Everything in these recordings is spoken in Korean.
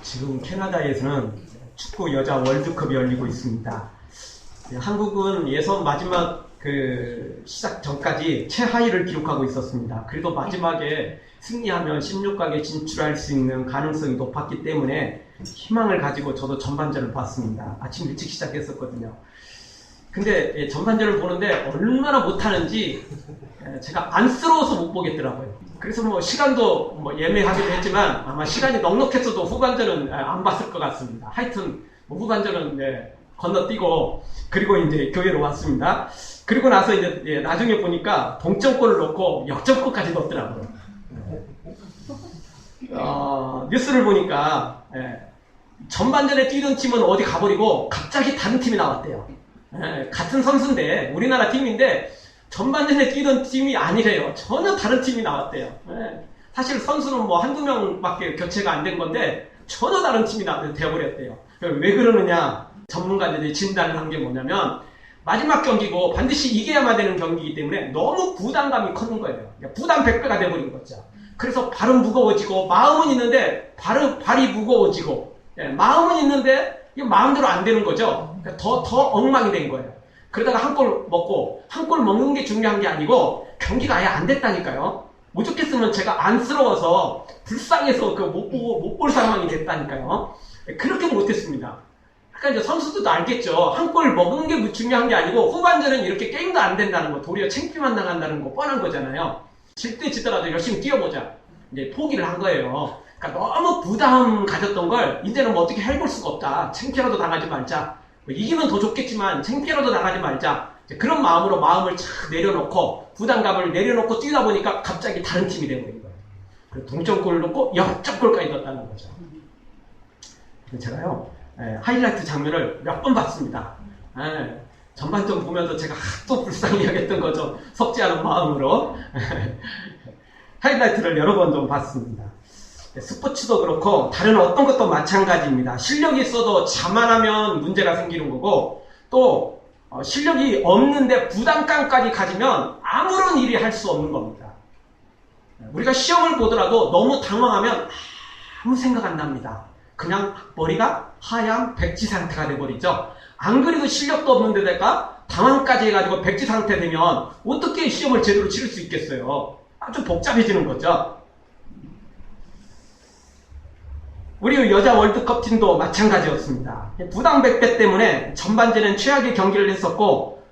지금 캐나다에서는 축구 여자 월드컵이 열리고 있습니다. 한국은 예선 마지막 시작 전까지 최하위를 기록하고 있었습니다. 그래도 마지막에 승리하면 16강에 진출할 수 있는 가능성이 높았기 때문에 희망을 가지고 저도 전반전을 봤습니다. 아침 일찍 시작했었거든요. 근데 전반전을 보는데 얼마나 못하는지 제가 안쓰러워서 못 보겠더라고요. 그래서 시간도 예매하기도 했지만 아마 시간이 넉넉했어도 후반전은 안 봤을 것 같습니다. 하여튼 후반전은 건너뛰고 그리고 이제 교회로 왔습니다. 그리고 나서 이제 나중에 보니까 동점골을 넣고 역전골까지 넣었더라고요. 뉴스를 보니까 전반전에 뛰던 팀은 어디 가버리고 갑자기 다른 팀이 나왔대요. 같은 선수인데 우리나라 팀인데 전반전에 뛰던 팀이 아니래요. 전혀 다른 팀이 나왔대요. 사실 선수는 한두 명밖에 교체가 안 된 건데 전혀 다른 팀이 되어버렸대요. 왜 그러느냐, 전문가들이 진단을 한 게 뭐냐면 마지막 경기고 반드시 이겨야만 되는 경기이기 때문에 너무 부담감이 컸는 거예요. 부담 100배가 돼버린 거죠. 그래서 발은 무거워지고 마음은 있는데 발이 무거워지고 마음은 있는데 마음대로 안 되는 거죠. 더 엉망이 된 거예요. 그러다가 한 골 먹고 한 골 먹는 게 중요한 게 아니고 경기가 아예 안 됐다니까요. 오죽했으면 제가 안쓰러워서 불쌍해서 못 볼 상황이 됐다니까요. 그렇게 못했습니다. 그러니까 이제 선수들도 알겠죠. 한 골 먹은 게 중요한 게 아니고 후반전은 이렇게 게임도 안 된다는 거, 도리어 창피만 나간다는 거 뻔한 거잖아요. 질 때 지더라도 열심히 뛰어보자. 이제 포기를 한 거예요. 그러니까 너무 부담 가졌던 걸 이제는 어떻게 해볼 수가 없다. 창피라도 당하지 말자. 이기면 더 좋겠지만 창피라도 당하지 말자. 그런 마음으로 마음을 착 내려놓고 부담감을 내려놓고 뛰다 보니까 갑자기 다른 팀이 되어버린 거예요. 그래서 동점골을 넣고 역전골까지 넣었다는 거죠. 제가요 하이라이트 장면을 몇 번 봤습니다. 전반전 보면서 제가 또 불쌍히 여겼던 거죠. 속지 않은 마음으로 하이라이트를 여러 번 좀 봤습니다. 스포츠도 그렇고 다른 어떤 것도 마찬가지입니다. 실력이 있어도 자만하면 문제가 생기는 거고 또 실력이 없는데 부담감까지 가지면 아무런 일이 할 수 없는 겁니다. 우리가 시험을 보더라도 너무 당황하면 아무 생각 안 납니다. 그냥 머리가 하얀 백지 상태가 돼버리죠. 안 그래도 실력도 없는 데다가 당황까지 해가지고 백지 상태 되면 어떻게 시험을 제대로 치를 수 있겠어요. 아주 복잡해지는 거죠. 우리 여자 월드컵 팀도 마찬가지였습니다. 부담 100배 때문에 전반전엔 최악의 경기를 했었고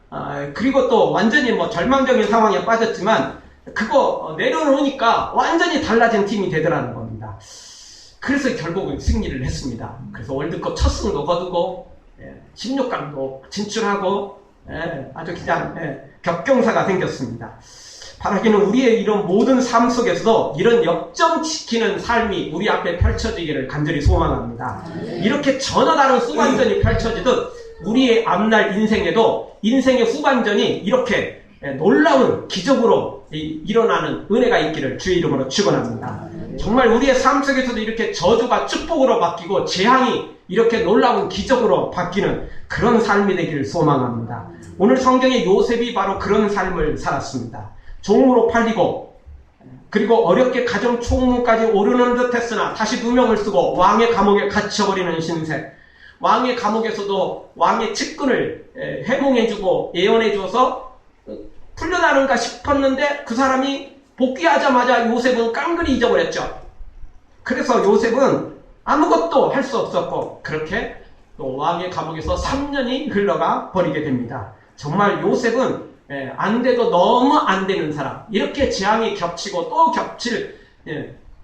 그리고 또 완전히 절망적인 상황에 빠졌지만 그거 내려놓으니까 완전히 달라진 팀이 되더라는 겁니다. 그래서 결국은 승리를 했습니다. 그래서 월드컵 첫 승도 거두고 16강도 진출하고 아주 그냥 격경사가 생겼습니다. 바라기는 우리의 이런 모든 삶 속에서도 이런 역전시키는 삶이 우리 앞에 펼쳐지기를 간절히 소망합니다. 이렇게 전혀 다른 후반전이 펼쳐지듯 우리의 앞날 인생에도 인생의 후반전이 이렇게 놀라운 기적으로 일어나는 은혜가 있기를 주의 이름으로 축원합니다. 정말 우리의 삶 속에서도 이렇게 저주가 축복으로 바뀌고 재앙이 이렇게 놀라운 기적으로 바뀌는 그런 삶이 되기를 소망합니다. 오늘 성경의 요셉이 바로 그런 삶을 살았습니다. 종으로 팔리고 그리고 어렵게 가정 총무까지 오르는 듯 했으나 다시 누명을 쓰고 왕의 감옥에 갇혀버리는 신세. 왕의 감옥에서도 왕의 측근을 해몽해주고 예언해줘서 풀려나는가 싶었는데 그 사람이 복귀하자마자 요셉은 깡그리 잊어버렸죠. 그래서 요셉은 아무것도 할 수 없었고 그렇게 또 왕의 감옥에서 3년이 흘러가 버리게 됩니다. 정말 요셉은 안 돼도 너무 안 되는 사람, 이렇게 재앙이 겹치고 또 겹칠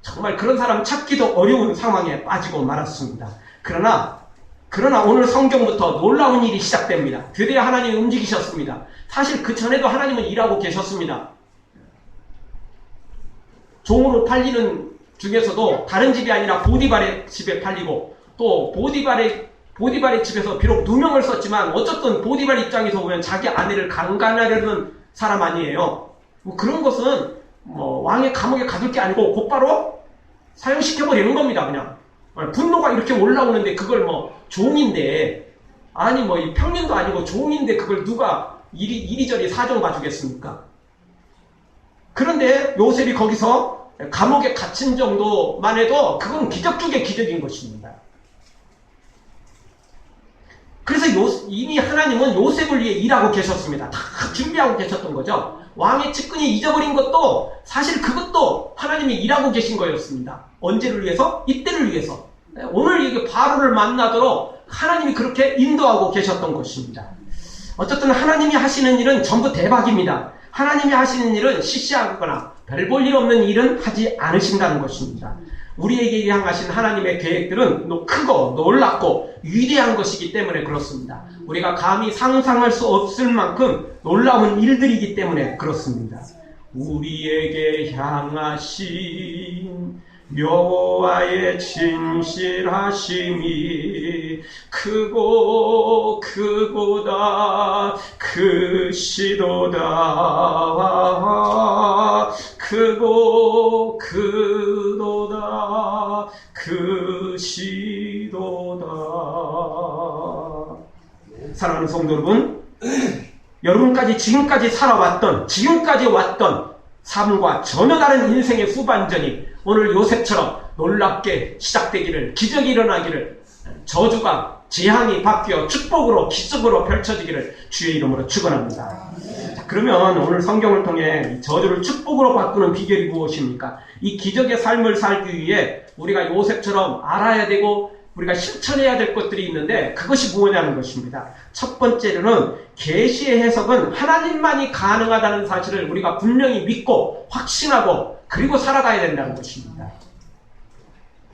정말 그런 사람 찾기도 어려운 상황에 빠지고 말았습니다. 그러나 오늘 성경부터 놀라운 일이 시작됩니다. 드디어 하나님이 움직이셨습니다. 사실 그 전에도 하나님은 일하고 계셨습니다. 종으로 팔리는 중에서도 다른 집이 아니라 보디발의 집에 팔리고 또 보디발의 집에서 비록 누명을 썼지만 어쨌든 보디발 입장에서 보면 자기 아내를 강간하려는 사람 아니에요. 그런 것은 왕의 감옥에 가둘 게 아니고 곧바로 사형시켜버리는 겁니다. 그냥 분노가 이렇게 올라오는데 그걸 종인데 아니 이 평민도 아니고 종인데 그걸 누가 이리저리 사정 봐주겠습니까? 그런데 요셉이 거기서 감옥에 갇힌 정도만 해도 그건 기적 중의 기적인 것입니다. 그래서 이미 하나님은 요셉을 위해 일하고 계셨습니다. 다 준비하고 계셨던 거죠. 왕의 측근이 잊어버린 것도 사실 그것도 하나님이 일하고 계신 거였습니다. 언제를 위해서? 이때를 위해서. 오늘 이게 바로를 만나도록 하나님이 그렇게 인도하고 계셨던 것입니다. 어쨌든 하나님이 하시는 일은 전부 대박입니다. 하나님이 하시는 일은 시시하거나 별 볼 일 없는 일은 하지 않으신다는 것입니다. 우리에게 향하신 하나님의 계획들은 크고 놀랍고 위대한 것이기 때문에 그렇습니다. 우리가 감히 상상할 수 없을 만큼 놀라운 일들이기 때문에 그렇습니다. 우리에게 향하신 여호와의 진실하심이 크고 크고다 크시도다 크고 크도다 크시도다. 사랑하는 성도 여러분, 여러분까지 지금까지 왔던 삶과 전혀 다른 인생의 후반전이 오늘 요셉처럼 놀랍게 시작되기를, 기적이 일어나기를, 저주가 재앙이 바뀌어 축복으로 기적으로 펼쳐지기를 주의 이름으로 축원합니다. 자, 그러면 오늘 성경을 통해 저주를 축복으로 바꾸는 비결이 무엇입니까? 이 기적의 삶을 살기 위해 우리가 요셉처럼 알아야 되고 우리가 실천해야 될 것들이 있는데 그것이 뭐냐는 것입니다. 첫 번째로는 계시의 해석은 하나님만이 가능하다는 사실을 우리가 분명히 믿고 확신하고 그리고 살아가야 된다는 것입니다.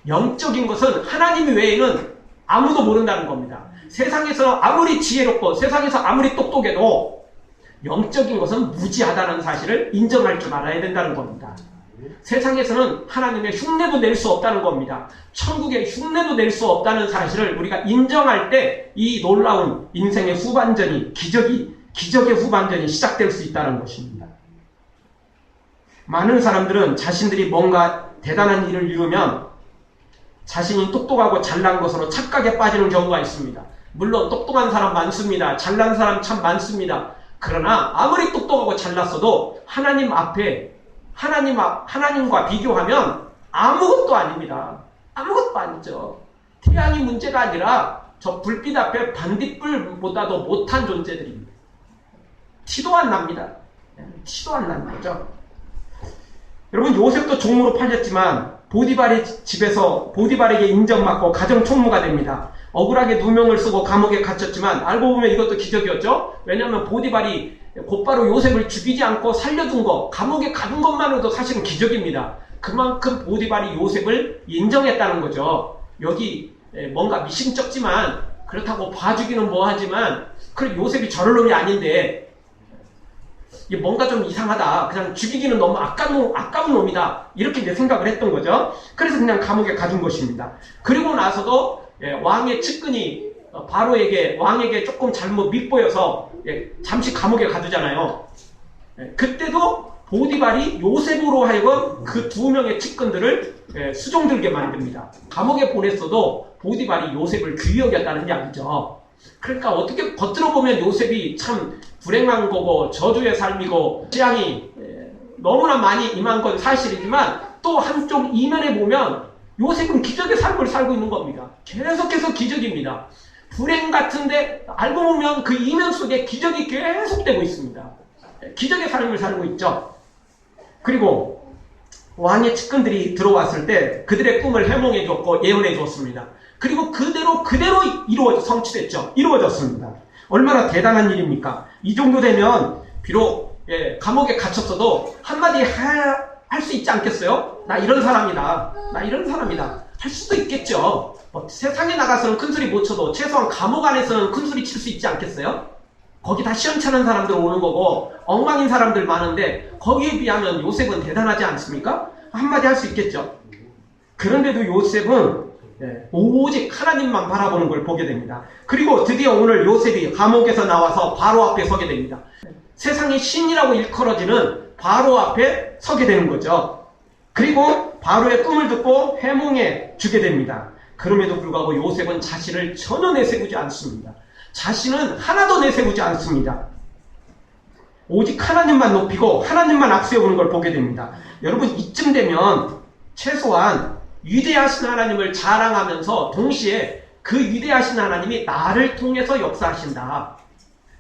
영적인 것은 하나님 외에는 아무도 모른다는 겁니다. 세상에서 아무리 지혜롭고 세상에서 아무리 똑똑해도 영적인 것은 무지하다는 사실을 인정할 줄 알아야 된다는 겁니다. 세상에서는 하나님의 흉내도 낼 수 없다는 겁니다. 천국의 흉내도 낼 수 없다는 사실을 우리가 인정할 때 이 놀라운 인생의 후반전이 기적의 후반전이 시작될 수 있다는 것입니다. 많은 사람들은 자신들이 뭔가 대단한 일을 이루면 자신이 똑똑하고 잘난 것으로 착각에 빠지는 경우가 있습니다. 물론 똑똑한 사람 많습니다. 잘난 사람 참 많습니다. 그러나 아무리 똑똑하고 잘났어도 하나님과 비교하면 아무것도 아닙니다. 아무것도 아니죠. 태양이 문제가 아니라 저 불빛 앞에 반딧불보다도 못한 존재들입니다. 티도 안 납니다. 티도 안 나는 거죠. 여러분, 요셉도 종으로 팔렸지만 보디발의 집에서 보디발에게 인정받고 가정 총무가 됩니다. 억울하게 누명을 쓰고 감옥에 갇혔지만 알고 보면 이것도 기적이었죠. 왜냐하면 보디발이 곧바로 요셉을 죽이지 않고 살려둔 것, 감옥에 가둔 것만으로도 사실은 기적입니다. 그만큼 보디발이 요셉을 인정했다는 거죠. 여기 뭔가 미심쩍지만 그렇다고 봐주기는 뭐하지만 그래 요셉이 저럴 놈이 아닌데 뭔가 좀 이상하다. 그냥 죽이기는 너무 아까운 놈이다. 이렇게 이제 생각을 했던 거죠. 그래서 그냥 감옥에 가둔 것입니다. 그리고 나서도 왕의 측근이 왕에게 조금 잘못 밉보여서 잠시 감옥에 가두잖아요. 그때도 보디발이 요셉으로 하여금 그 두 명의 측근들을 수종들게 만듭니다. 감옥에 보냈어도 보디발이 요셉을 귀히 여겼다는 이야기죠. 그러니까 어떻게 겉으로 보면 요셉이 참 불행한 거고 저주의 삶이고 재앙이 너무나 많이 임한 건 사실이지만 또 한쪽 이면에 보면 요셉은 기적의 삶을 살고 있는 겁니다. 계속해서 기적입니다. 불행 같은데 알고 보면 그 이면 속에 기적이 계속되고 있습니다. 기적의 삶을 살고 있죠. 그리고 왕의 측근들이 들어왔을 때 그들의 꿈을 해몽해 줬고 예언해 줬습니다. 그리고 그대로 성취됐죠. 이루어졌습니다. 얼마나 대단한 일입니까? 이 정도 되면 비록 감옥에 갇혔어도 한마디 할 수 있지 않겠어요? 나 이런 사람이다. 할 수도 있겠죠. 세상에 나가서는 큰소리 못 쳐도 최소한 감옥 안에서는 큰소리 칠 수 있지 않겠어요? 거기 다 시원찮은 사람들 오는 거고 엉망인 사람들 많은데 거기에 비하면 요셉은 대단하지 않습니까? 한마디 할 수 있겠죠. 그런데도 요셉은 오직 하나님만 바라보는 걸 보게 됩니다. 그리고 드디어 오늘 요셉이 감옥에서 나와서 바로 앞에 서게 됩니다. 세상의 신이라고 일컬어지는 바로 앞에 서게 되는 거죠. 그리고 바로의 꿈을 듣고 해몽해 주게 됩니다. 그럼에도 불구하고 요셉은 자신을 전혀 내세우지 않습니다. 자신은 하나도 내세우지 않습니다. 오직 하나님만 높이고 하나님만 앞세우는 걸 보게 됩니다. 여러분 이쯤 되면 최소한 위대하신 하나님을 자랑하면서 동시에 그 위대하신 하나님이 나를 통해서 역사하신다.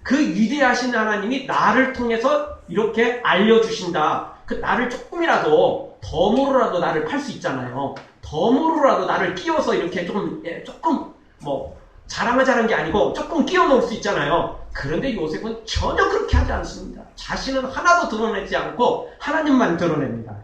그 위대하신 하나님이 나를 통해서 이렇게 알려주신다. 그 나를 조금이라도 덤으로라도 나를 팔 수 있잖아요. 덤으로라도 나를 끼워서 이렇게 조금 뭐 자랑하자는 게 아니고 조금 끼워 넣을 수 있잖아요. 그런데 요셉은 전혀 그렇게 하지 않습니다. 자신은 하나도 드러내지 않고 하나님만 드러냅니다.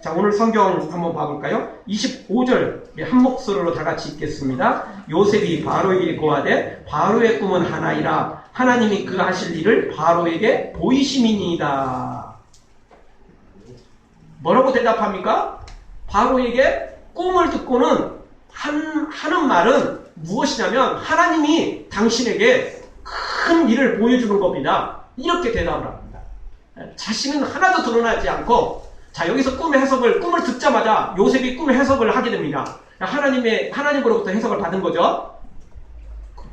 자, 오늘 성경 한번 봐볼까요? 25절 한 목소리로 다 같이 읽겠습니다. 요셉이 바로에게 고하되 바로의 꿈은 하나이라 하나님이 그 하실 일을 바로에게 보이심이니이다. 뭐라고 대답합니까? 바로에게 꿈을 듣고는 하는 말은 무엇이냐면 하나님이 당신에게 큰 일을 보여주는 겁니다. 이렇게 대답을 합니다. 자신은 하나도 드러나지 않고, 자, 여기서 꿈을 듣자마자 요셉이 꿈의 해석을 하게 됩니다. 하나님으로부터 해석을 받은 거죠.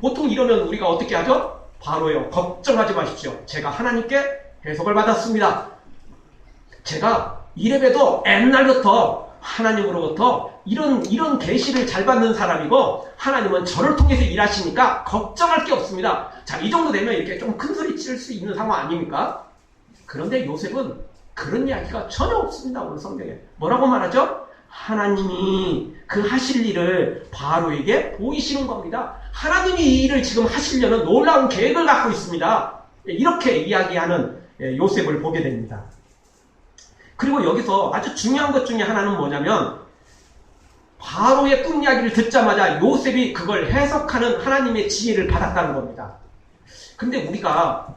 보통 이러면 우리가 어떻게 하죠? 바로요, 걱정하지 마십시오. 제가 하나님께 해석을 받았습니다. 제가 이래봬도 옛날부터 하나님으로부터 이런 계시를 잘 받는 사람이고 하나님은 저를 통해서 일하시니까 걱정할 게 없습니다. 자, 이 정도 되면 이렇게 좀 큰 소리 칠 수 있는 상황 아닙니까? 그런데 요셉은 그런 이야기가 전혀 없습니다. 오늘 성경에 뭐라고 말하죠? 하나님이 그 하실 일을 바로에게 보이시는 겁니다. 하나님이 이 일을 지금 하시려는 놀라운 계획을 갖고 있습니다. 이렇게 이야기하는 요셉을 보게 됩니다. 그리고 여기서 아주 중요한 것 중에 하나는 뭐냐면 바로의 꿈 이야기를 듣자마자 요셉이 그걸 해석하는 하나님의 지혜를 받았다는 겁니다. 근데 우리가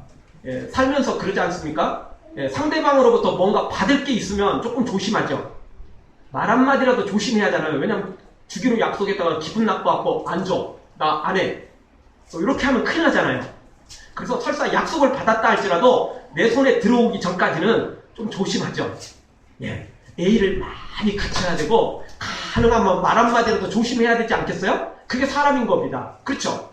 살면서 그러지 않습니까? 상대방으로부터 뭔가 받을 게 있으면 조금 조심하죠. 말 한마디라도 조심해야 하잖아요. 왜냐면 주기로 약속했다가 기분 나빠갖고 안 줘. 나 안 해. 이렇게 하면 큰일 나잖아요. 그래서 설사 약속을 받았다 할지라도 내 손에 들어오기 전까지는 좀 조심하죠. A를 많이 갖춰야 되고 가능하면 말 한마디라도 조심해야 되지 않겠어요? 그게 사람인 겁니다. 그렇죠?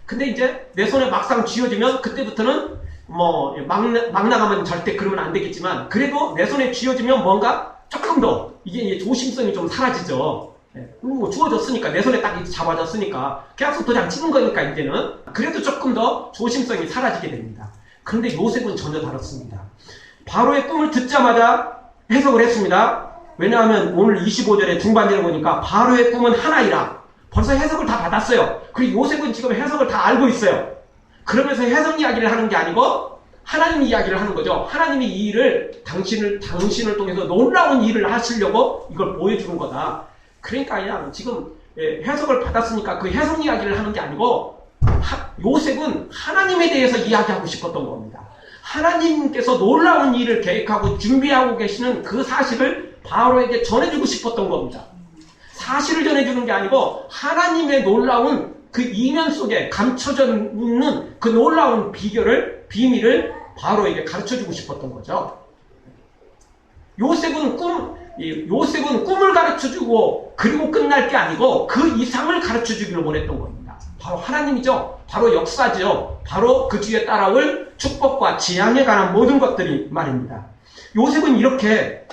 근데 이제 내 손에 막상 쥐어지면 그때부터는 막 나가면 절대 그러면 안 되겠지만 그래도 내 손에 쥐어지면 뭔가 조금 더 이게 조심성이 좀 사라지죠. 주어졌으니까 내 손에 딱 잡아졌으니까 계약서 도장 찍은 거니까 이제는 그래도 조금 더 조심성이 사라지게 됩니다. 그런데 요셉은 전혀 다릅니다. 바로의 꿈을 듣자마자 해석을 했습니다. 왜냐하면 오늘 25절의 중반절에 보니까 바로의 꿈은 하나이라 벌써 해석을 다 받았어요. 그리고 요셉은 지금 해석을 다 알고 있어요. 그러면서 해석 이야기를 하는 게 아니고 하나님 이야기를 하는 거죠. 하나님이 이 일을 당신을 통해서 놀라운 일을 하시려고 이걸 보여주는 거다. 그러니까 그냥 지금 해석을 받았으니까 그 해석 이야기를 하는 게 아니고 요셉은 하나님에 대해서 이야기하고 싶었던 겁니다. 하나님께서 놀라운 일을 계획하고 준비하고 계시는 그 사실을 바로에게 전해주고 싶었던 겁니다. 사실을 전해주는 게 아니고 하나님의 놀라운 그 이면 속에 감춰져 있는 그 놀라운 비밀을 바로에게 가르쳐주고 싶었던 거죠. 요셉은 꿈을 가르쳐주고 그리고 끝날 게 아니고 그 이상을 가르쳐주기를 원했던 겁니다. 바로 하나님이죠. 바로 역사죠. 바로 그 뒤에 따라올 축복과 재앙에 관한 모든 것들이 말입니다. 요셉은 이렇게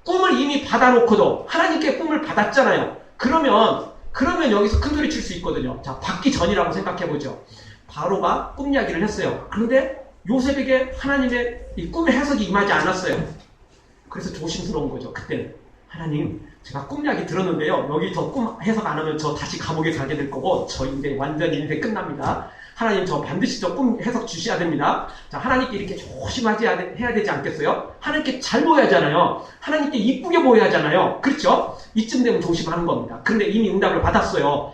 꿈을 이미 받아놓고도 하나님께 꿈을 받았잖아요. 그러면 여기서 큰 소리 칠 수 있거든요. 자, 받기 전이라고 생각해보죠. 바로가 꿈 이야기를 했어요. 그런데 요셉에게 하나님의 이 꿈의 해석이 임하지 않았어요. 그래서 조심스러운 거죠. 그때는 하나님, 제가 꿈 이야기 들었는데요. 여기 더 꿈 해석 안 하면 저 다시 감옥에 가게 될 거고 저 이제 완전 인생 끝납니다. 하나님, 저 반드시 저 꿈 해석 주셔야 됩니다. 자, 하나님께 이렇게 조심하지 해야 되지 않겠어요? 하나님께 잘 보여야 하잖아요. 하나님께 이쁘게 보여야 하잖아요. 그렇죠? 이쯤 되면 조심하는 겁니다. 그런데 이미 응답을 받았어요.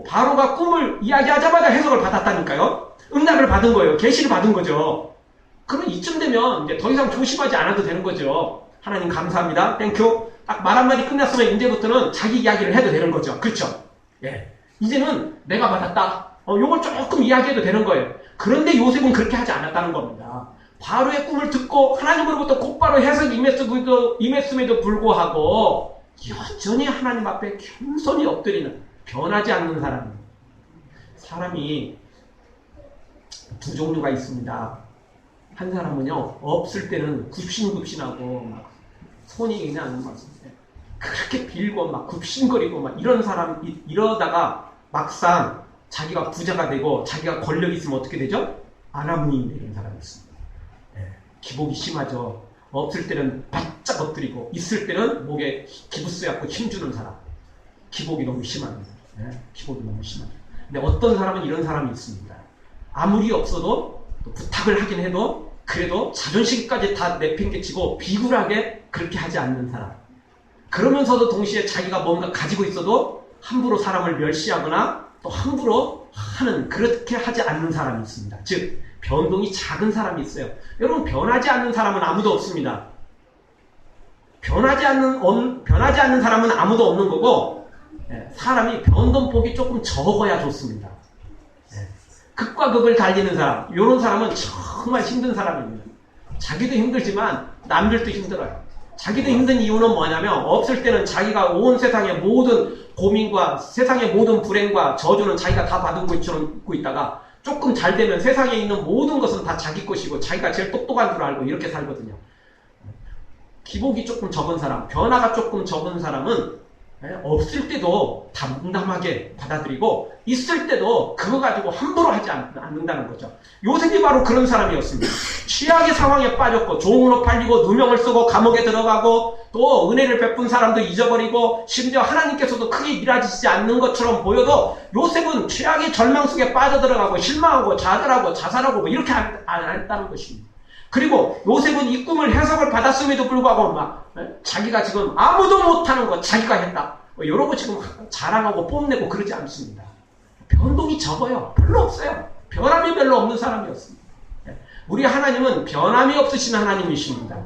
바로가 꿈을 이야기하자마자 해석을 받았다니까요. 응답을 받은 거예요. 계시를 받은 거죠. 그러면 이쯤 되면 이제 더 이상 조심하지 않아도 되는 거죠. 하나님 감사합니다. 땡큐. 딱 말 한마디 끝났으면 이제부터는 자기 이야기를 해도 되는 거죠. 그렇죠? 이제는 내가 받았다. 요걸 조금 이야기해도 되는 거예요. 그런데 요셉은 그렇게 하지 않았다는 겁니다. 바로의 꿈을 듣고 하나님으로부터 곧바로 해석이 임했음에도 불구하고 여전히 하나님 앞에 겸손히 엎드리는 변하지 않는 사람이 두 종류가 있습니다. 한 사람은요, 없을 때는 굽신굽신하고 손이 그냥 막 그렇게 빌고 막 굽신거리고 막 이런 사람 이러다가 막상 자기가 부자가 되고 자기가 권력이 있으면 어떻게 되죠? 아나무인 되는 사람이 있습니다. 기복이 심하죠. 없을 때는 바짝 엎드리고 있을 때는 목에 기부스 갖고 힘주는 사람. 기복이 너무 심합니다. 기복이 너무 심하죠. 근데 어떤 사람은 이런 사람이 있습니다. 아무리 없어도 또 부탁을 하긴 해도 그래도 자존심까지 다 내팽개치고 비굴하게 그렇게 하지 않는 사람. 그러면서도 동시에 자기가 뭔가 가지고 있어도 함부로 사람을 멸시하거나 또 함부로 하는 그렇게 하지 않는 사람이 있습니다. 즉 변동이 작은 사람이 있어요. 여러분 변하지 않는 사람은 아무도 없습니다. 변하지 않는 사람은 아무도 없는 거고 사람이 변동폭이 조금 적어야 좋습니다. 극과 극을 달리는 사람, 이런 사람은 정말 힘든 사람입니다. 자기도 힘들지만 남들도 힘들어요. 자기도 힘든 이유는 뭐냐면 없을 때는 자기가 온 세상의 모든 고민과 세상의 모든 불행과 저주는 자기가 다 받고 있다가 조금 잘 되면 세상에 있는 모든 것은 다 자기 것이고 자기가 제일 똑똑한 줄 알고 이렇게 살거든요. 기복이 조금 적은 사람, 변화가 조금 적은 사람은 없을 때도 담담하게 받아들이고 있을 때도 그거 가지고 함부로 하지 않는다는 거죠. 요셉이 바로 그런 사람이었습니다. 취약의 상황에 빠졌고 종으로 팔리고 누명을 쓰고 감옥에 들어가고 또 은혜를 베푼 사람도 잊어버리고 심지어 하나님께서도 크게 일하시지 않는 것처럼 보여도 요셉은 취약의 절망 속에 빠져들어가고 실망하고 좌절하고 자살하고 뭐 이렇게 안 했다는 것입니다. 그리고 요셉은 이 꿈을 해석을 받았음에도 불구하고 막 자기가 지금 아무도 못하는 거 자기가 했다. 이런 거 지금 자랑하고 뽐내고 그러지 않습니다. 변동이 적어요. 별로 없어요. 변함이 별로 없는 사람이었습니다. 우리 하나님은 변함이 없으신 하나님이십니다.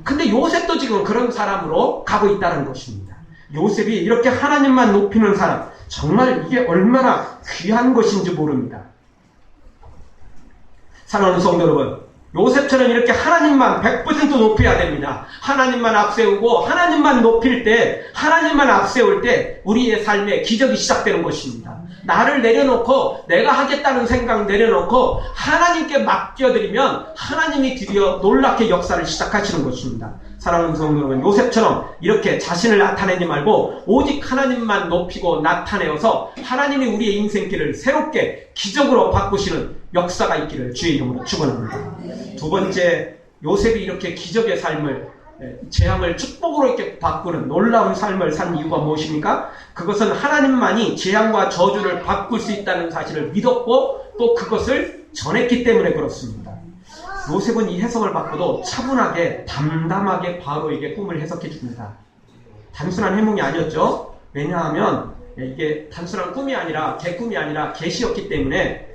근데 요셉도 지금 그런 사람으로 가고 있다는 것입니다. 요셉이 이렇게 하나님만 높이는 사람, 정말 이게 얼마나 귀한 것인지 모릅니다. 사랑하는 성도 여러분, 요셉처럼 이렇게 하나님만 100% 높여야 됩니다. 하나님만 앞세우고 하나님만 높일 때, 하나님만 앞세울 때 우리의 삶에 기적이 시작되는 것입니다. 나를 내려놓고 내가 하겠다는 생각 내려놓고 하나님께 맡겨드리면 하나님이 드디어 놀랍게 역사를 시작하시는 것입니다. 사랑하는 성도 여러분, 요셉처럼 이렇게 자신을 나타내지 말고 오직 하나님만 높이고 나타내어서 하나님이 우리의 인생길을 새롭게 기적으로 바꾸시는 역사가 있기를 주의 이름으로 축원합니다. 두 번째, 요셉이 이렇게 기적의 삶을, 재앙을 축복으로 이렇게 바꾸는 놀라운 삶을 산 이유가 무엇입니까? 그것은 하나님만이 재앙과 저주를 바꿀 수 있다는 사실을 믿었고 또 그것을 전했기 때문에 그렇습니다. 요셉은 이 해석을 받고도 차분하게 담담하게 바로에게 꿈을 해석해 줍니다. 단순한 해몽이 아니었죠. 왜냐하면 이게 단순한 꿈이 아니라 개꿈이 아니라 계시였기 때문에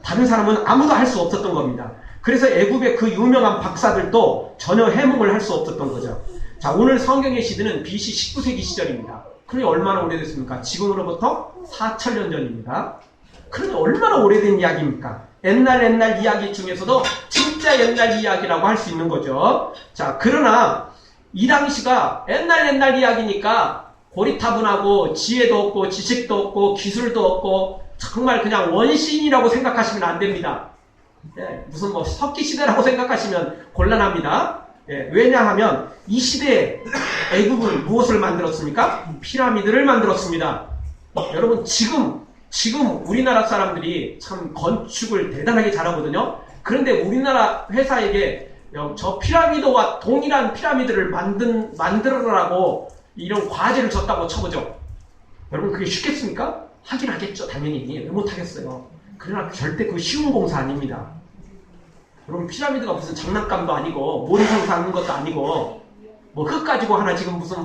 다른 사람은 아무도 할 수 없었던 겁니다. 그래서 애굽의 그 유명한 박사들도 전혀 해몽을 할 수 없었던 거죠. 자, 오늘 성경의 시대는 BC 19세기 시절입니다. 그러니 얼마나 오래됐습니까? 지금으로부터 4,000년 전입니다. 그러니 얼마나 오래된 이야기입니까? 옛날 이야기 중에서도 진짜 옛날 이야기라고 할 수 있는 거죠. 자, 그러나 이 당시가 옛날 이야기니까 고리타분하고 지혜도 없고 지식도 없고 기술도 없고 정말 그냥 원시인이라고 생각하시면 안 됩니다. 무슨 뭐 석기시대라고 생각하시면 곤란합니다. 왜냐하면 이 시대에 애굽은 무엇을 만들었습니까? 피라미드를 만들었습니다. 여러분 지금 우리나라 사람들이 참 건축을 대단하게 잘하거든요. 그런데 우리나라 회사에게 저 피라미드와 동일한 피라미드를 만들어라고 이런 과제를 줬다고 쳐보죠. 여러분 그게 쉽겠습니까? 하긴 하겠죠. 당연히. 왜 못하겠어요. 그러나 절대 그 쉬운 공사 아닙니다. 여러분 피라미드가 무슨 장난감도 아니고 모래성사 하는 것도 아니고 뭐 흙 가지고 하나 지금 무슨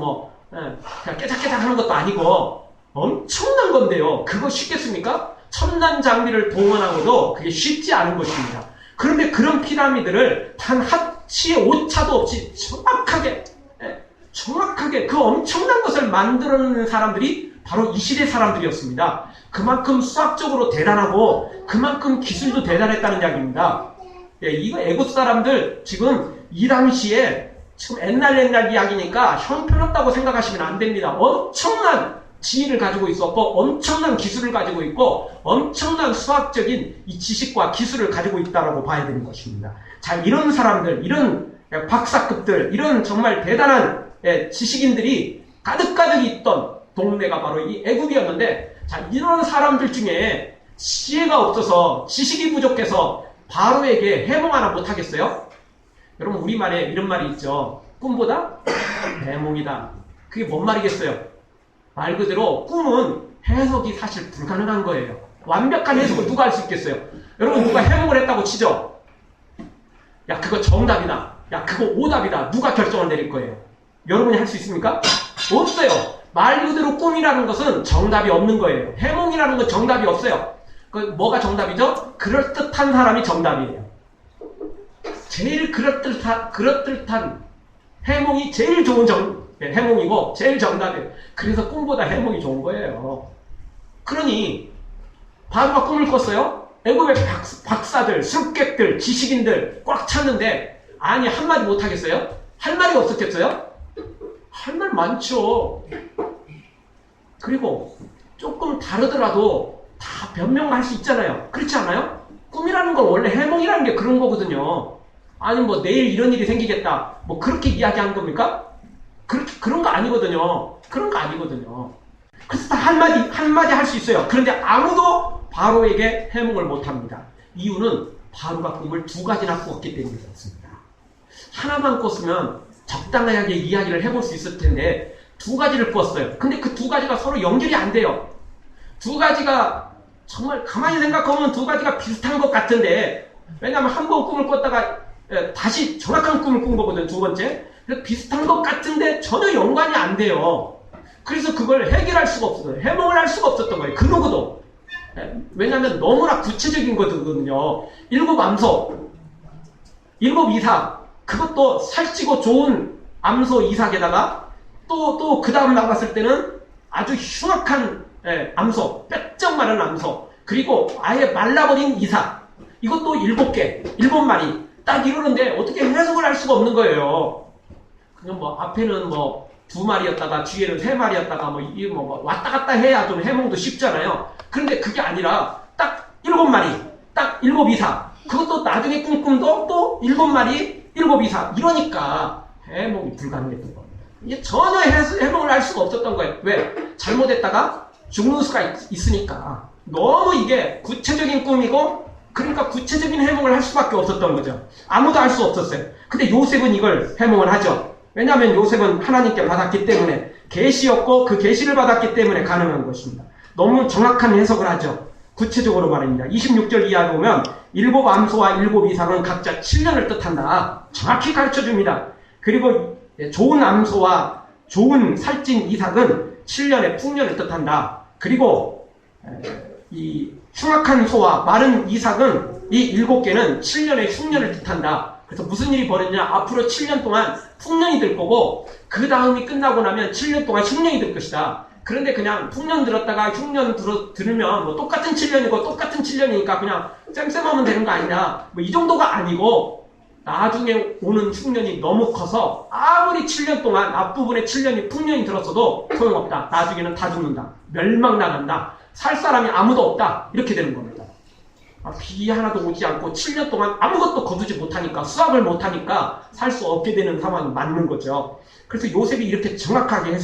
그냥 깨작깨작 하는 것도 아니고 엄청난 건데요. 그거 쉽겠습니까? 첨단 장비를 동원하고도 그게 쉽지 않은 것입니다. 그런데 그런 피라미드를 단 합치의 오차도 없이 정확하게 그 엄청난 것을 만들어내는 사람들이 바로 이 시대 사람들이었습니다. 그만큼 수학적으로 대단하고 그만큼 기술도 대단했다는 이야기입니다. 이거 애국 사람들 지금 이 당시에 지금 옛날 이야기니까 형편없다고 생각하시면 안 됩니다. 엄청난 지혜를 가지고 있었고 엄청난 기술을 가지고 있고 엄청난 수학적인 이 지식과 기술을 가지고 있다라고 봐야 되는 것입니다. 자, 이런 사람들, 이런 박사급들, 이런 정말 대단한 지식인들이 가득가득 있던 동네가 바로 이 애굽이었는데, 자, 이런 사람들 중에 지혜가 없어서 지식이 부족해서 바로에게 해몽 하나 못하겠어요? 여러분, 우리말에 이런 말이 있죠. 꿈보다 해몽이다. 그게 뭔 말이겠어요? 말 그대로 꿈은 해석이 사실 불가능한 거예요. 완벽한 해석을 누가 할 수 있겠어요? 여러분, 누가 해몽을 했다고 치죠? 야, 그거 정답이다. 야, 그거 오답이다. 누가 결정을 내릴 거예요? 여러분이 할 수 있습니까? 없어요. 말 그대로 꿈이라는 것은 정답이 없는 거예요. 해몽이라는 건 정답이 없어요. 그 뭐가 정답이죠? 그럴듯한 사람이 정답이에요. 제일 그럴듯한 해몽이 제일 좋은 해몽이고 제일 정답이에요. 그래서 꿈보다 해몽이 좋은 거예요. 그러니 바로가 꿈을 꿨어요. 애굽의 박사들, 술객들, 지식인들 꽉 찼는데, 아니 한마디 못하겠어요? 할 말이 없었겠어요? 할 말 많죠. 그리고 조금 다르더라도 다 변명할 수 있잖아요. 그렇지 않아요? 꿈이라는 건 원래 해몽이라는 게 그런 거거든요. 아니 뭐 내일 이런 일이 생기겠다, 뭐 그렇게 이야기한 겁니까? 그런 거 아니거든요. 그런 거 아니거든요. 그래서 다 한마디 할 수 있어요. 그런데 아무도 바로에게 해몽을 못합니다. 이유는 바로가 꿈을 두 가지나 꿨기 때문에 그렇습니다. 하나만 꿨으면 적당하게 이야기를 해볼 수 있을 텐데 두 가지를 꿨어요. 근데 그 두 가지가 서로 연결이 안 돼요. 두 가지가 정말 가만히 생각하면 두 가지가 비슷한 것 같은데, 왜냐하면 한 번 꿈을 꿨다가 다시 정확한 꿈을 꾼 거거든, 두 번째. 그래서 비슷한 것 같은데 전혀 연관이 안 돼요. 그래서 그걸 해결할 수가 없어요. 해몽을 할 수가 없었던 거예요. 그 누구도. 왜냐하면 너무나 구체적인 거거든요. 일곱 암소, 일곱 이삭, 그것도 살찌고 좋은 암소 이삭에다가 또 그 다음 나갔을 때는 아주 흉악한 암소, 뼈쩍 마른 암소, 그리고 아예 말라버린 이삭, 이것도 7개, 7마리 딱 이러는데 어떻게 해석을 할 수가 없는 거예요. 그냥 뭐 앞에는 뭐 2마리였다가 뒤에는 3마리였다가 뭐 왔다 갔다 해야 좀 해몽도 쉽잖아요. 그런데 그게 아니라 딱 7마리, 딱 7 이삭, 그것도 나중에 꿈도 또 7마리, 7 이삭, 이러니까 해몽이 불가능했던 겁니다. 이게 전혀 해몽을 할 수가 없었던 거예요. 왜? 잘못했다가 죽는 수가 있으니까. 너무 이게 구체적인 꿈이고, 그러니까 구체적인 해몽을 할 수밖에 없었던 거죠. 아무도 할 수 없었어요. 근데 요셉은 이걸 해몽을 하죠. 왜냐하면 요셉은 하나님께 받았기 때문에, 계시였고 그 계시를 받았기 때문에 가능한 것입니다. 너무 정확한 해석을 하죠. 구체적으로 말입니다. 26절 이하에 보면 7 암소와 7 이삭은 각자 7년을 뜻한다. 정확히 가르쳐줍니다. 그리고 좋은 암소와 좋은 살찐 이삭은 7년의 풍년을 뜻한다. 그리고 이 흉악한 소와 마른 이삭은 이 7개는 7년의 흉년을 뜻한다. 그래서 무슨 일이 벌어지냐, 앞으로 7년 동안 풍년이 될 거고 그 다음이 끝나고 나면 7년 동안 흉년이 될 것이다. 그런데 그냥 풍년 들었다가 흉년 들으면 뭐 똑같은 7년이고 똑같은 7년이니까 그냥 쌤쌤하면 되는 거 아니냐, 뭐 이 정도가 아니고 나중에 오는 흉년이 너무 커서 아무리 7년 동안 앞부분에 7년이 풍년이 들었어도 소용없다. 나중에는 다 죽는다. 멸망 나간다. 살 사람이 아무도 없다. 이렇게 되는 겁니다. 비 하나도 오지 않고 7년 동안 아무것도 거두지 못하니까, 수확을 못하니까 살 수 없게 되는 상황이 맞는 거죠. 그래서 요셉이 이렇게 정확하게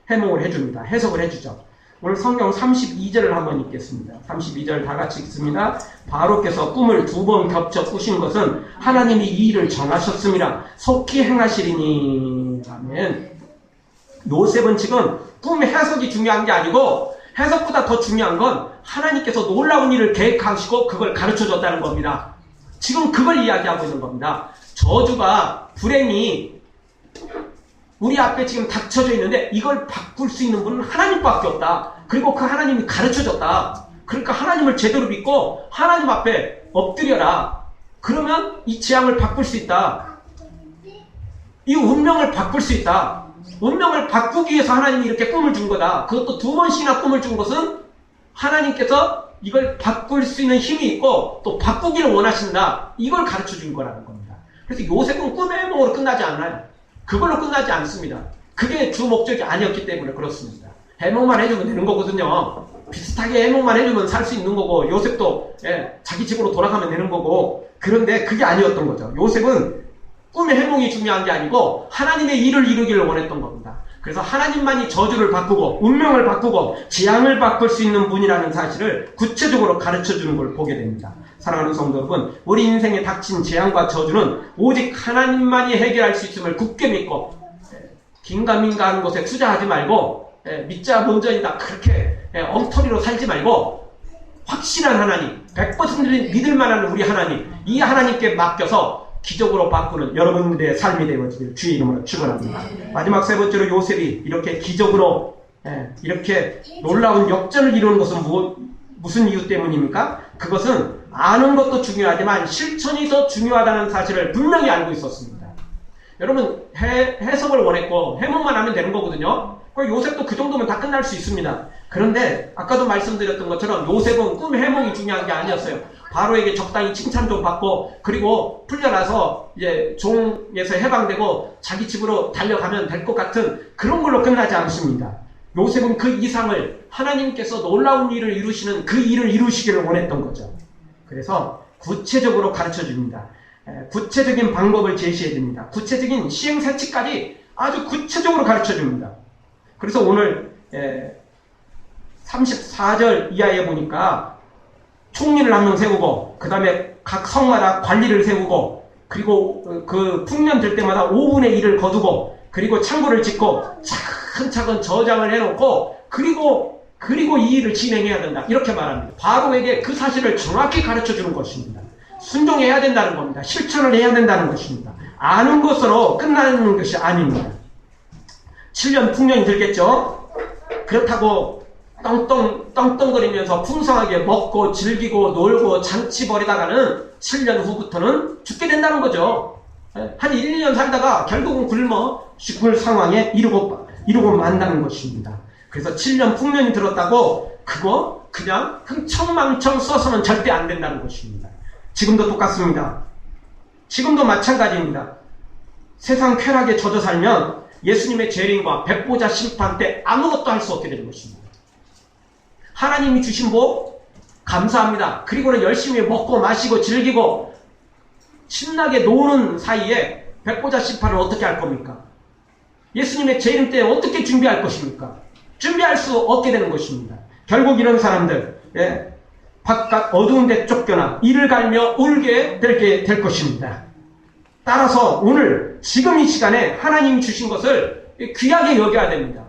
해몽을 해줍니다. 해석을 해주죠. 오늘 성경 32절을 한번 읽겠습니다. 32절 다 같이 읽습니다. 바로께서 꿈을 2번 겹쳐 꾸신 것은 하나님이 이 일을 정하셨습니다. 속히 행하시리니. 아멘. 요셉은 지금 꿈 해석이 중요한 게 아니고, 해석보다 더 중요한 건 하나님께서 놀라운 일을 계획하시고 그걸 가르쳐줬다는 겁니다. 지금 그걸 이야기하고 있는 겁니다. 저주가, 불행이 우리 앞에 지금 닥쳐져 있는데 이걸 바꿀 수 있는 분은 하나님밖에 없다. 그리고 그 하나님이 가르쳐줬다. 그러니까 하나님을 제대로 믿고 하나님 앞에 엎드려라. 그러면 이 재앙을 바꿀 수 있다. 이 운명을 바꿀 수 있다. 운명을 바꾸기 위해서 하나님이 이렇게 꿈을 준 거다. 그것도 2번씩이나 꿈을 준 것은 하나님께서 이걸 바꿀 수 있는 힘이 있고 또 바꾸기를 원하신다. 이걸 가르쳐 준 거라는 겁니다. 그래서 요셉은 꿈의 해몽으로 끝나지 않아요. 그걸로 끝나지 않습니다. 그게 주 목적이 아니었기 때문에 그렇습니다. 해몽만 해주면 되는 거거든요. 비슷하게 해몽만 해주면 살 수 있는 거고, 요셉도 자기 집으로 돌아가면 되는 거고. 그런데 그게 아니었던 거죠. 요셉은 꿈의 해몽이 중요한 게 아니고 하나님의 일을 이루기를 원했던 겁니다. 그래서 하나님만이 저주를 바꾸고 운명을 바꾸고 재앙을 바꿀 수 있는 분이라는 사실을 구체적으로 가르쳐주는 걸 보게 됩니다. 사랑하는 성도 여러분, 우리 인생에 닥친 재앙과 저주는 오직 하나님만이 해결할 수 있음을 굳게 믿고 긴가민가 하는 것에 투자하지 말고 믿자 본전이다 그렇게 엉터리로 살지 말고 확실한 하나님, 100% 믿을 만한 우리 하나님, 이 하나님께 맡겨서 기적으로 바꾸는 여러분들의 삶이 되어지길 주의 이름으로 축원합니다. 마지막 세 번째로 요셉이 이렇게 기적으로 이렇게 놀라운 역전을 이루는 것은 무슨 이유 때문입니까? 그것은 아는 것도 중요하지만 실천이 더 중요하다는 사실을 분명히 알고 있었습니다. 여러분 해석을 원했고 해몽만 하면 되는 거거든요. 요셉도 그 정도면 다 끝날 수 있습니다. 그런데 아까도 말씀드렸던 것처럼 요셉은 꿈 해몽이 중요한 게 아니었어요. 바로에게 적당히 칭찬 좀 받고 그리고 풀려나서 이제 종에서 해방되고 자기 집으로 달려가면 될 것 같은 그런 걸로 끝나지 않습니다. 요셉은 그 이상을 하나님께서 놀라운 일을 이루시는 그 일을 이루시기를 원했던 거죠. 그래서 구체적으로 가르쳐 줍니다. 구체적인 방법을 제시해 줍니다. 구체적인 시행사치까지 아주 구체적으로 가르쳐 줍니다. 그래서 오늘 34절 이하에 보니까 총리를 한 명 세우고 그 다음에 각 성마다 관리를 세우고 그리고 그 풍년 될 때마다 5분의 1을 거두고 그리고 창고를 짓고 차근차근 저장을 해놓고 그리고 이 일을 진행해야 된다 이렇게 말합니다. 바로에게 그 사실을 정확히 가르쳐주는 것입니다. 순종해야 된다는 겁니다. 실천을 해야 된다는 것입니다. 아는 것으로 끝나는 것이 아닙니다. 7년 풍년이 들겠죠. 그렇다고 떵떵거리면서 풍성하게 먹고 즐기고 놀고 잔치 벌이다가는 7년 후부터는 죽게 된다는 거죠. 한 1, 2년 살다가 결국은 굶어 죽을 상황에 이루고 만다는 것입니다. 그래서 7년 풍년이 들었다고 그거 그냥 흥청망청 써서는 절대 안 된다는 것입니다. 지금도 똑같습니다. 지금도 마찬가지입니다. 세상 쾌락에 젖어 살면 예수님의 재림과 백보자 심판 때 아무것도 할 수 없게 되는 것입니다. 하나님이 주신 복 감사합니다. 그리고는 열심히 먹고 마시고 즐기고 신나게 노는 사이에 백보자 심판을 어떻게 할 겁니까? 예수님의 재림 때 어떻게 준비할 것입니까? 준비할 수 없게 되는 것입니다. 결국 이런 사람들 바깥 어두운 데 쫓겨나 이를 갈며 울게 될 것입니다. 따라서 오늘 지금 이 시간에 하나님이 주신 것을 귀하게 여겨야 됩니다.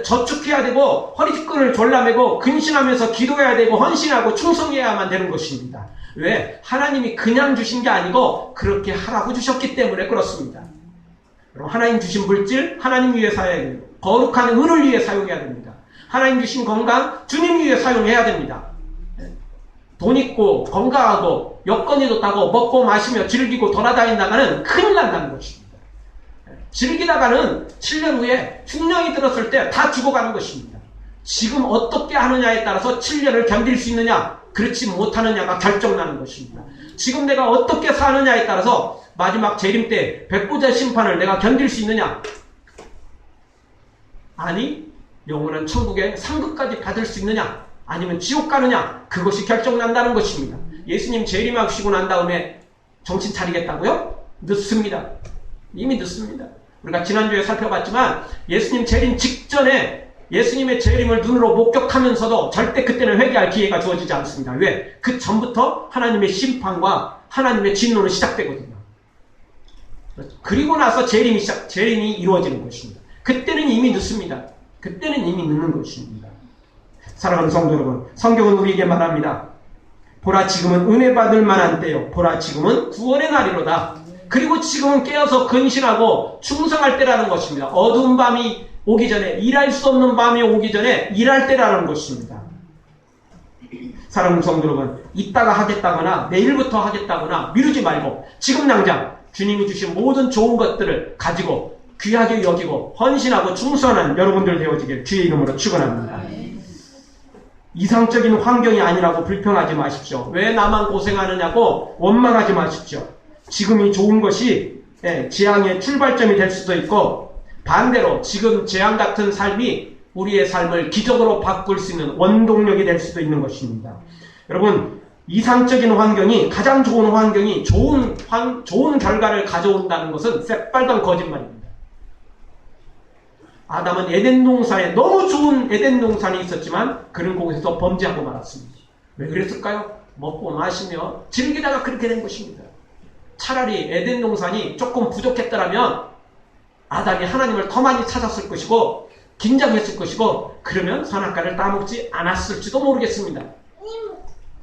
저축해야 되고 허리끈을 졸라매고 근신하면서 기도해야 되고 헌신하고 충성해야만 되는 것입니다. 왜? 하나님이 그냥 주신 게 아니고 그렇게 하라고 주셨기 때문에 그렇습니다. 그럼 하나님 주신 물질 하나님 위해 사용해야 됩니다. 거룩한 은을 위해 사용해야 됩니다. 하나님 주신 건강 주님 위해 사용해야 됩니다. 돈 있고 건강하고 여건이 좋다고 먹고 마시며 즐기고 돌아다닌다가는 큰일 난다는 것입니다. 즐기다가는 7년 후에 흉년이 들었을 때 다 죽어가는 것입니다. 지금 어떻게 하느냐에 따라서 7년을 견딜 수 있느냐 그렇지 못하느냐가 결정나는 것입니다. 지금 내가 어떻게 사느냐에 따라서 마지막 재림 때 백보자 심판을 내가 견딜 수 있느냐 아니 영원한 천국의 상급까지 받을 수 있느냐 아니면 지옥 가느냐 그것이 결정난다는 것입니다. 예수님 재림하시고 난 다음에 정신 차리겠다고요? 늦습니다. 이미 늦습니다. 우리가 지난주에 살펴봤지만 예수님 재림 직전에 예수님의 재림을 눈으로 목격하면서도 절대 그때는 회개할 기회가 주어지지 않습니다. 왜? 그 전부터 하나님의 심판과 하나님의 진노는 시작되거든요. 그리고 나서 재림이 이루어지는 것입니다. 그때는 이미 늦습니다. 그때는 이미 늦는 것입니다. 사랑하는 성도 여러분, 성경은 우리에게 말합니다. 보라 지금은 은혜 받을 만한 때요. 보라 지금은 구원의 날이로다. 그리고 지금은 깨어서 근신하고 충성할 때라는 것입니다. 어두운 밤이 오기 전에 일할 수 없는 밤이 오기 전에 일할 때라는 것입니다. 사랑하는 성도 여러분, 이따가 하겠다거나 내일부터 하겠다거나 미루지 말고 지금 당장 주님이 주신 모든 좋은 것들을 가지고 귀하게 여기고 헌신하고 충성한 여러분들 되어지길 주의 이름으로 축원합니다. 이상적인 환경이 아니라고 불평하지 마십시오. 왜 나만 고생하느냐고 원망하지 마십시오. 지금이 좋은 것이 재앙의 출발점이 될 수도 있고 반대로 지금 재앙 같은 삶이 우리의 삶을 기적으로 바꿀 수 있는 원동력이 될 수도 있는 것입니다. 여러분 이상적인 환경이, 가장 좋은 환경이 좋은 결과를 가져온다는 것은 새빨간 거짓말입니다. 아담은 에덴 동산에, 너무 좋은 에덴 동산이 있었지만 그는 거기서 범죄하고 말았습니다. 왜 그랬을까요? 먹고 마시며 즐기다가 그렇게 된 것입니다. 차라리 에덴 동산이 조금 부족했더라면 아담이 하나님을 더 많이 찾았을 것이고 긴장했을 것이고, 그러면 선악과를 따먹지 않았을지도 모르겠습니다.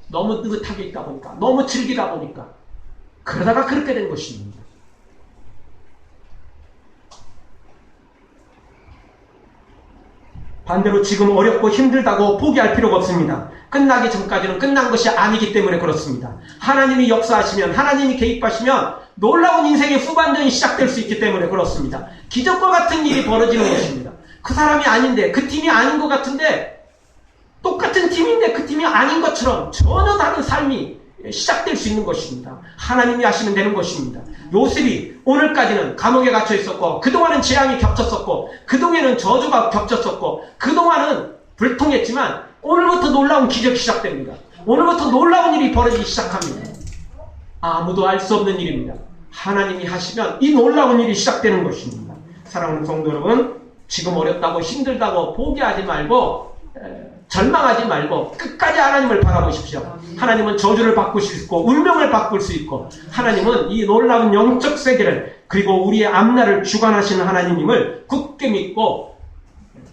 너무 느긋하게 있다 보니까, 너무 즐기다 보니까 그러다가 그렇게 된 것입니다. 반대로 지금 어렵고 힘들다고 포기할 필요가 없습니다. 끝나기 전까지는 끝난 것이 아니기 때문에 그렇습니다. 하나님이 역사하시면, 하나님이 개입하시면 놀라운 인생의 후반전이 시작될 수 있기 때문에 그렇습니다. 기적과 같은 일이 벌어지는 것입니다. 그 사람이 아닌데, 그 팀이 아닌 것 같은데, 똑같은 팀인데 그 팀이 아닌 것처럼 전혀 다른 삶이 시작될 수 있는 것입니다. 하나님이 하시면 되는 것입니다. 요셉이 오늘까지는 감옥에 갇혀 있었고, 그동안은 재앙이 겹쳤었고, 그동안은 저주가 겹쳤었고, 그동안은 불통했지만 오늘부터 놀라운 기적이 시작됩니다. 오늘부터 놀라운 일이 벌어지기 시작합니다. 아무도 알 수 없는 일입니다. 하나님이 하시면 이 놀라운 일이 시작되는 것입니다. 사랑하는 성도 여러분, 지금 어렵다고 힘들다고 포기하지 말고, 절망하지 말고 끝까지 하나님을 바라보십시오. 하나님은 저주를 바꿀 수 있고 운명을 바꿀 수 있고, 하나님은 이 놀라운 영적 세계를, 그리고 우리의 앞날을 주관하시는 하나님임을 굳게 믿고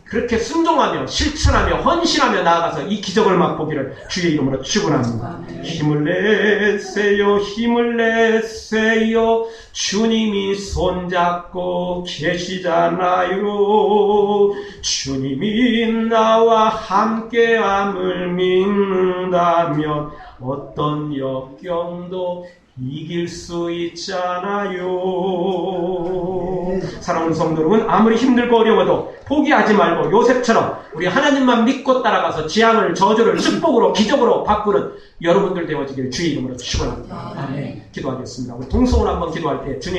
그렇게 순종하며 실천하며 헌신하며 나아가서 이 기적을 맛보기를 주의 이름으로 축원합니다. 힘을 내세요, 힘을 내세요. 주님이 손잡고 계시잖아요. 주님이 나와 함께함을 믿는다면 어떤 역경도 이길 수 있잖아요. 사랑하는 성도 여러분, 아무리 힘들고 어려워도 포기하지 말고 요셉처럼 우리 하나님만 믿고 따라가서 재앙을, 저주를 축복으로, 기적으로 바꾸는 여러분들 되어지기를 주의 이름으로 축원합니다. 아멘. 기도하겠습니다. 우리 동성으로 한번 기도할 때 주님